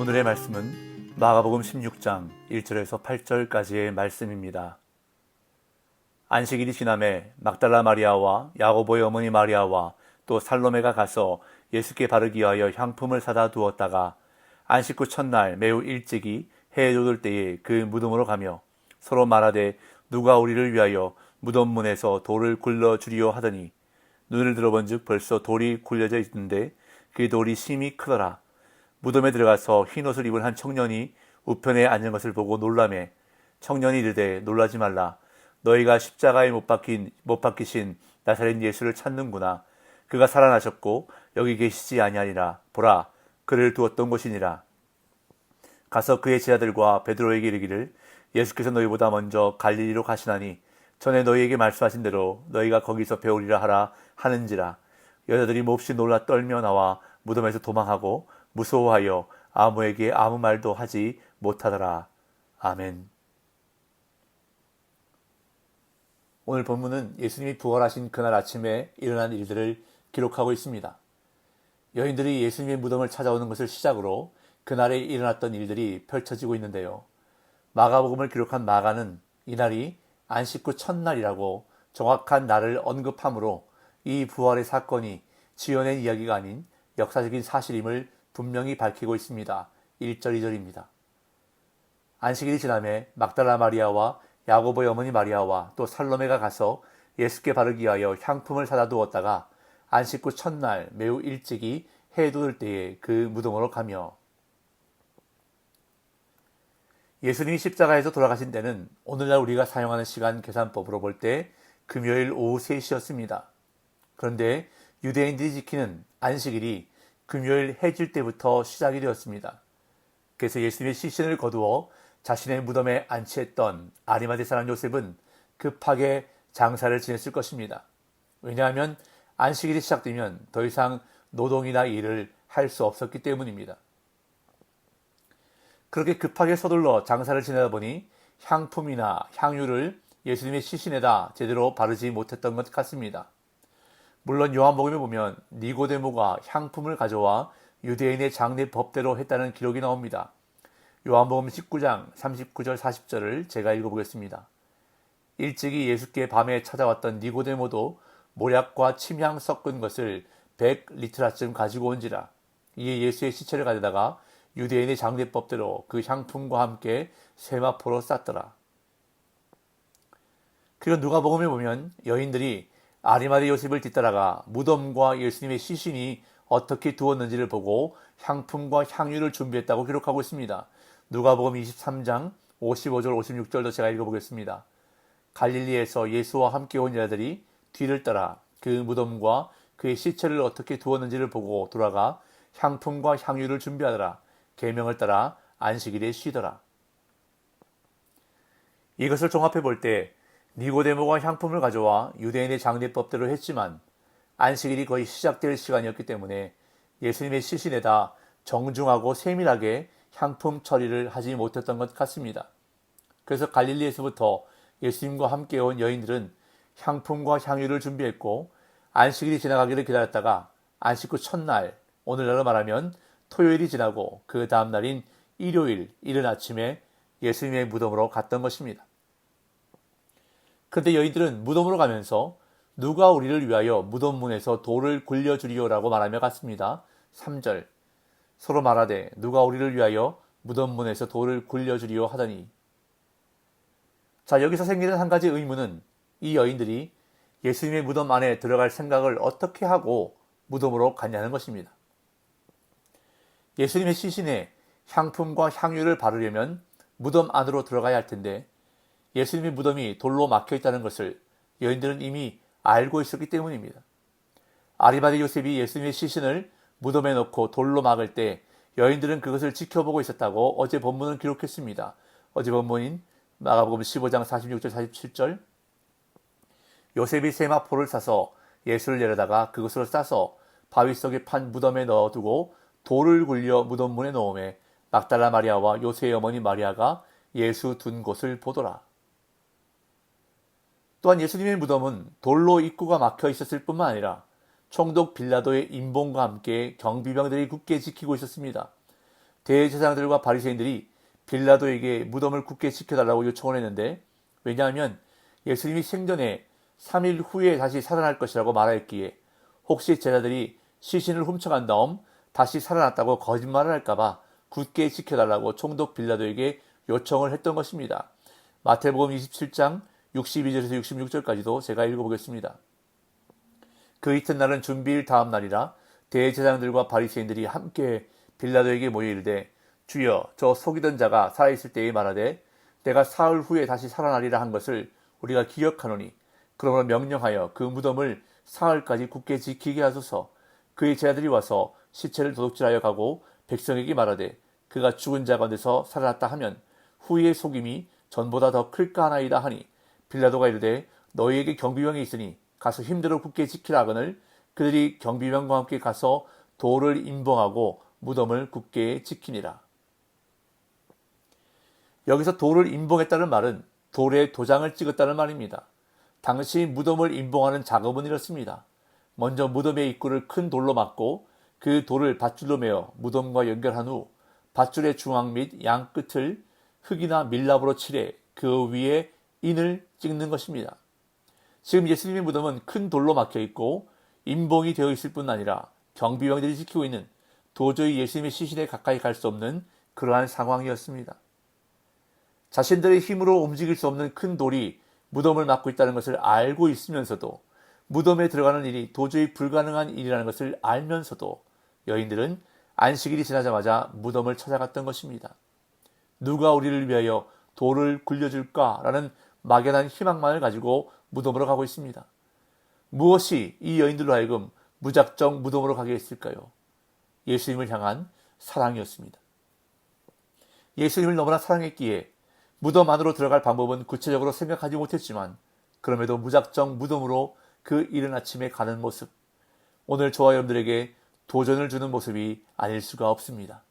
오늘의 말씀은 마가복음 16장 1절에서 8절까지의 말씀입니다. 안식일이 지남에 막달라 마리아와 야고보의 어머니 마리아와 또 살로메가 가서 예수께 바르기 위하여 향품을 사다 두었다가 안식 후 첫날 매우 일찍이 해에 돋을 때에 그 무덤으로 가며 서로 말하되 누가 우리를 위하여 무덤 문에서 돌을 굴러 주리요 하더니 눈을 들어본즉 벌써 돌이 굴려져 있는데 그 돌이 심히 크더라. 무덤에 들어가서 흰옷을 입은 한 청년이 우편에 앉은 것을 보고 놀라매 청년이 이르되 놀라지 말라. 너희가 십자가에 못 박히신 나사렛 예수를 찾는구나. 그가 살아나셨고 여기 계시지 아니하니라. 보라, 그를 두었던 곳이니라. 가서 그의 제자들과 베드로에게 이르기를 예수께서 너희보다 먼저 갈릴리로 가시나니 전에 너희에게 말씀하신 대로 너희가 거기서 배우리라 하라 하는지라. 여자들이 몹시 놀라 떨며 나와 무덤에서 도망하고 무서워하여 아무에게 아무 말도 하지 못하더라. 아멘. 오늘 본문은 예수님이 부활하신 그날 아침에 일어난 일들을 기록하고 있습니다. 여인들이 예수님의 무덤을 찾아오는 것을 시작으로 그날에 일어났던 일들이 펼쳐지고 있는데요. 마가복음을 기록한 마가는 이날이 안식 후 첫날이라고 정확한 날을 언급하므로 이 부활의 사건이 지어낸 이야기가 아닌 역사적인 사실임을 분명히 밝히고 있습니다. 1절, 2절입니다. 안식일이 지남에 막달라 마리아와 야고보의 어머니 마리아와 또 살로메가 가서 예수께 바르기 위하여 향품을 사다 두었다가 안식 후 첫날 매우 일찍이 해 돋을 때에 그 무덤으로 가며. 예수님이 십자가에서 돌아가신 때는 오늘날 우리가 사용하는 시간 계산법으로 볼 때 금요일 오후 3시였습니다. 그런데 유대인들이 지키는 안식일이 금요일 해질 때부터 시작이 되었습니다. 그래서 예수님의 시신을 거두어 자신의 무덤에 안치했던 아리마대 사람 요셉은 급하게 장사를 지냈을 것입니다. 왜냐하면 안식일이 시작되면 더 이상 노동이나 일을 할 수 없었기 때문입니다. 그렇게 급하게 서둘러 장사를 지내다 보니 향품이나 향유를 예수님의 시신에다 제대로 바르지 못했던 것 같습니다. 물론 요한복음에 보면 니고데모가 향품을 가져와 유대인의 장례 법대로 했다는 기록이 나옵니다. 요한복음 19장 39절 40절을 제가 읽어보겠습니다. 일찍이 예수께 밤에 찾아왔던 니고데모도 모략과 침향 섞은 것을 100리트라쯤 가지고 온지라. 이에 예수의 시체를 가져다가 유대인의 장례법대로 그 향품과 함께 세마포로 쌌더라. 그리고 누가복음에 보면 여인들이 아리마대 요셉을 뒤따라가 무덤과 예수님의 시신이 어떻게 두었는지를 보고 향품과 향유를 준비했다고 기록하고 있습니다. 누가복음 23장 55절 56절도 제가 읽어보겠습니다. 갈릴리에서 예수와 함께 온 여자들이 뒤를 따라 그 무덤과 그의 시체를 어떻게 두었는지를 보고 돌아가 향품과 향유를 준비하더라. 계명을 따라 안식일에 쉬더라. 이것을 종합해 볼 때 니고데모가 향품을 가져와 유대인의 장례법대로 했지만 안식일이 거의 시작될 시간이었기 때문에 예수님의 시신에다 정중하고 세밀하게 향품 처리를 하지 못했던 것 같습니다. 그래서 갈릴리에서부터 예수님과 함께 온 여인들은 향품과 향유를 준비했고 안식일이 지나가기를 기다렸다가 안식 후 첫날, 오늘날로 말하면 토요일이 지나고 그 다음 날인 일요일 이른 아침에 예수님의 무덤으로 갔던 것입니다. 그런데 여인들은 무덤으로 가면서 누가 우리를 위하여 무덤 문에서 돌을 굴려주리요라고 말하며 갔습니다. 3절 서로 말하되 누가 우리를 위하여 무덤 문에서 돌을 굴려주리요 하더니. 자, 여기서 생기는 한 가지 의문은 이 여인들이 예수님의 무덤 안에 들어갈 생각을 어떻게 하고 무덤으로 갔냐는 것입니다. 예수님의 시신에 향품과 향유를 바르려면 무덤 안으로 들어가야 할 텐데 예수님의 무덤이 돌로 막혀 있다는 것을 여인들은 이미 알고 있었기 때문입니다. 아리마대 요셉이 예수님의 시신을 무덤에 넣고 돌로 막을 때 여인들은 그것을 지켜보고 있었다고 어제 본문은 기록했습니다. 어제 본문인 마가복음 15장 46절 47절 요셉이 세마포를 싸서 예수를 내려다가 그것으로 싸서 바위 속에 판 무덤에 넣어두고 돌을 굴려 무덤 문에 넣음에 막달라 마리아와 요새의 어머니 마리아가 예수 둔 곳을 보더라. 또한 예수님의 무덤은 돌로 입구가 막혀 있었을 뿐만 아니라 총독 빌라도의 임봉과 함께 경비병들이 굳게 지키고 있었습니다. 대제사장들과 바리새인들이 빌라도에게 무덤을 굳게 지켜달라고 요청을 했는데, 왜냐하면 예수님이 생전에 3일 후에 다시 살아날 것이라고 말하였기에 혹시 제자들이 시신을 훔쳐간 다음 다시 살아났다고 거짓말을 할까봐 굳게 지켜달라고 총독 빌라도에게 요청을 했던 것입니다. 마태복음 27장 62절에서 66절까지도 제가 읽어보겠습니다. 그 이튿날은 준비일 다음 날이라 대제사장들과 바리새인들이 함께 빌라도에게 모여 이르되, 주여, 저 속이던 자가 살아있을 때에 말하되 내가 사흘 후에 다시 살아나리라 한 것을 우리가 기억하노니, 그러므로 명령하여 그 무덤을 사흘까지 굳게 지키게 하소서. 그의 제자들이 와서 시체를 도둑질하여 가고 백성에게 말하되 그가 죽은 자 가운데서 살아났다 하면 후의 속임이 전보다 더 클까 하나이다 하니, 빌라도가 이르되 너희에게 경비병이 있으니 가서 힘대로 굳게 지키라 하거늘 그들이 경비병과 함께 가서 돌을 임봉하고 무덤을 굳게 지키니라. 여기서 돌을 임봉했다는 말은 돌에 도장을 찍었다는 말입니다. 당시 무덤을 임봉하는 작업은 이렇습니다. 먼저 무덤의 입구를 큰 돌로 막고 그 돌을 밧줄로 메어 무덤과 연결한 후 밧줄의 중앙 및 양 끝을 흙이나 밀랍으로 칠해 그 위에 인을 찍는 것입니다. 지금 예수님의 무덤은 큰 돌로 막혀 있고 임봉이 되어 있을 뿐 아니라 경비병들이 지키고 있는, 도저히 예수님의 시신에 가까이 갈 수 없는 그러한 상황이었습니다. 자신들의 힘으로 움직일 수 없는 큰 돌이 무덤을 막고 있다는 것을 알고 있으면서도, 무덤에 들어가는 일이 도저히 불가능한 일이라는 것을 알면서도 여인들은 안식일이 지나자마자 무덤을 찾아갔던 것입니다. 누가 우리를 위하여 돌을 굴려줄까라는 막연한 희망만을 가지고 무덤으로 가고 있습니다. 무엇이 이 여인들로 하여금 무작정 무덤으로 가게 했을까요? 예수님을 향한 사랑이었습니다. 예수님을 너무나 사랑했기에 무덤 안으로 들어갈 방법은 구체적으로 생각하지 못했지만, 그럼에도 무작정 무덤으로 그 이른 아침에 가는 모습, 오늘 저와 여러분들에게 도전을 주는 모습이 아닐 수가 없습니다.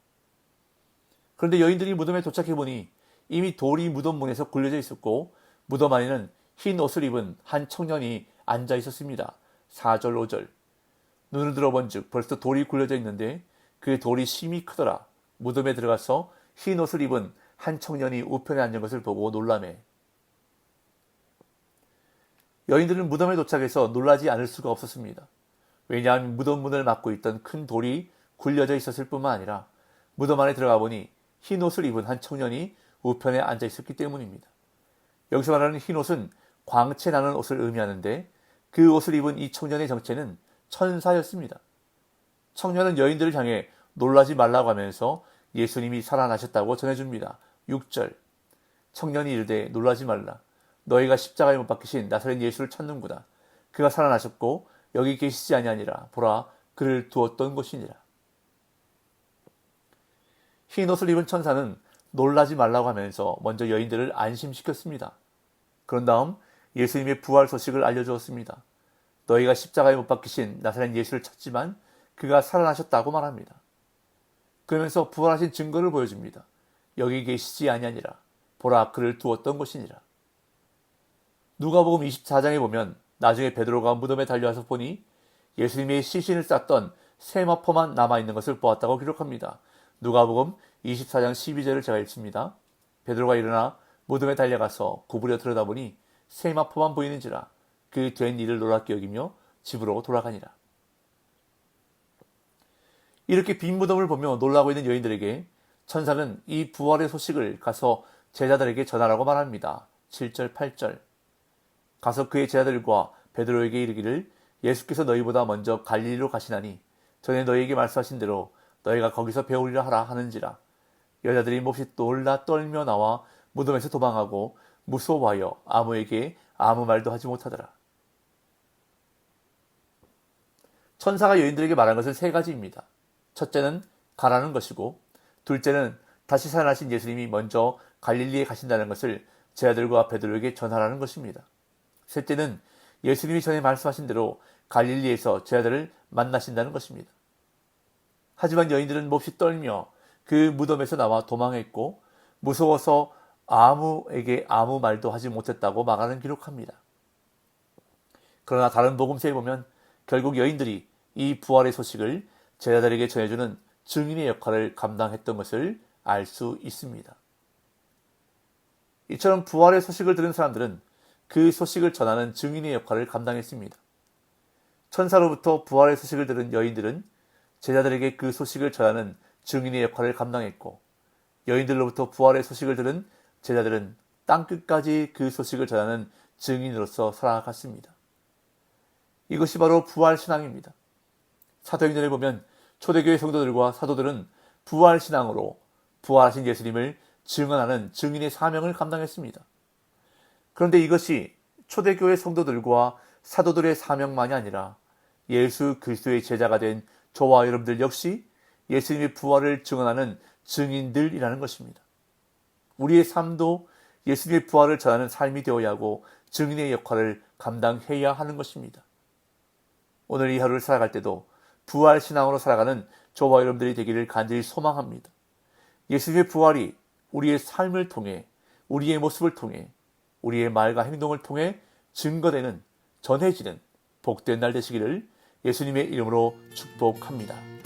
그런데 여인들이 무덤에 도착해보니 이미 돌이 무덤 문에서 굴려져 있었고 무덤 안에는 흰 옷을 입은 한 청년이 앉아 있었습니다. 4절 5절. 눈을 들어본 즉 벌써 돌이 굴려져 있는데 그 돌이 심히 크더라. 무덤에 들어가서 흰 옷을 입은 한 청년이 우편에 앉은 것을 보고 놀라매. 여인들은 무덤에 도착해서 놀라지 않을 수가 없었습니다. 왜냐하면 무덤 문을 막고 있던 큰 돌이 굴려져 있었을 뿐만 아니라 무덤 안에 들어가 보니 흰 옷을 입은 한 청년이 우편에 앉아 있었기 때문입니다. 여기서 말하는 흰 옷은 광채 나는 옷을 의미하는데, 그 옷을 입은 이 청년의 정체는 천사였습니다. 청년은 여인들을 향해 놀라지 말라고 하면서 예수님이 살아나셨다고 전해줍니다. 6절. 청년이 이르되 놀라지 말라. 너희가 십자가에 못 박히신 나사렛 예수를 찾는구나. 그가 살아나셨고 여기 계시지 아니하니라. 보라, 그를 두었던 곳이니라. 흰 옷을 입은 천사는 놀라지 말라고 하면서 먼저 여인들을 안심시켰습니다. 그런 다음 예수님의 부활 소식을 알려주었습니다. 너희가 십자가에 못 박히신 나사렛 예수를 찾지만 그가 살아나셨다고 말합니다. 그러면서 부활하신 증거를 보여줍니다. 여기 계시지 아니하니라. 보라, 그를 두었던 곳이니라. 누가복음 24장에 보면 나중에 베드로가 무덤에 달려와서 보니 예수님의 시신을 쌌던 세마포만 남아있는 것을 보았다고 기록합니다. 누가복음 24장 12절을 제가 읽습니다. 베드로가 일어나 무덤에 달려가서 구부려 들여다보니 세마포만 보이는지라. 그 된 일을 놀랍게 여기며 집으로 돌아가니라. 이렇게 빈 무덤을 보며 놀라고 있는 여인들에게 천사는 이 부활의 소식을 가서 제자들에게 전하라고 말합니다. 7절 8절. 가서 그의 제자들과 베드로에게 이르기를 예수께서 너희보다 먼저 갈릴리로 가시나니 전에 너희에게 말씀하신 대로 너희가 거기서 배우리라 하라 하는지라. 여자들이 몹시 놀라 떨며 나와 무덤에서 도망하고 무서워하여 아무에게 아무 말도 하지 못하더라. 천사가 여인들에게 말한 것은 세 가지입니다. 첫째는 가라는 것이고, 둘째는 다시 살아나신 예수님이 먼저 갈릴리에 가신다는 것을 제자들과 베드로에게 전하라는 것입니다. 셋째는 예수님이 전에 말씀하신 대로 갈릴리에서 제자들을 만나신다는 것입니다. 하지만 여인들은 몹시 떨며 그 무덤에서 나와 도망했고 무서워서 아무에게 아무 말도 하지 못했다고 마가는 기록합니다. 그러나 다른 복음서에 보면 결국 여인들이 이 부활의 소식을 제자들에게 전해주는 증인의 역할을 감당했던 것을 알 수 있습니다. 이처럼 부활의 소식을 들은 사람들은 그 소식을 전하는 증인의 역할을 감당했습니다. 천사로부터 부활의 소식을 들은 여인들은 제자들에게 그 소식을 전하는 증인의 역할을 감당했고, 여인들로부터 부활의 소식을 들은 제자들은 땅끝까지 그 소식을 전하는 증인으로서 살아갔습니다. 이것이 바로 부활신앙입니다. 사도행전을 보면 초대교회 성도들과 사도들은 부활신앙으로 부활하신 예수님을 증언하는 증인의 사명을 감당했습니다. 그런데 이것이 초대교회 성도들과 사도들의 사명만이 아니라 예수 그리스도의 제자가 된 저와 여러분들 역시 예수님의 부활을 증언하는 증인들이라는 것입니다. 우리의 삶도 예수님의 부활을 전하는 삶이 되어야 하고 증인의 역할을 감당해야 하는 것입니다. 오늘 이 하루를 살아갈 때도 부활신앙으로 살아가는 저와 여러분들이 되기를 간절히 소망합니다. 예수님의 부활이 우리의 삶을 통해, 우리의 모습을 통해, 우리의 말과 행동을 통해 증거되는, 전해지는 복된 날 되시기를 예수님의 이름으로 축복합니다.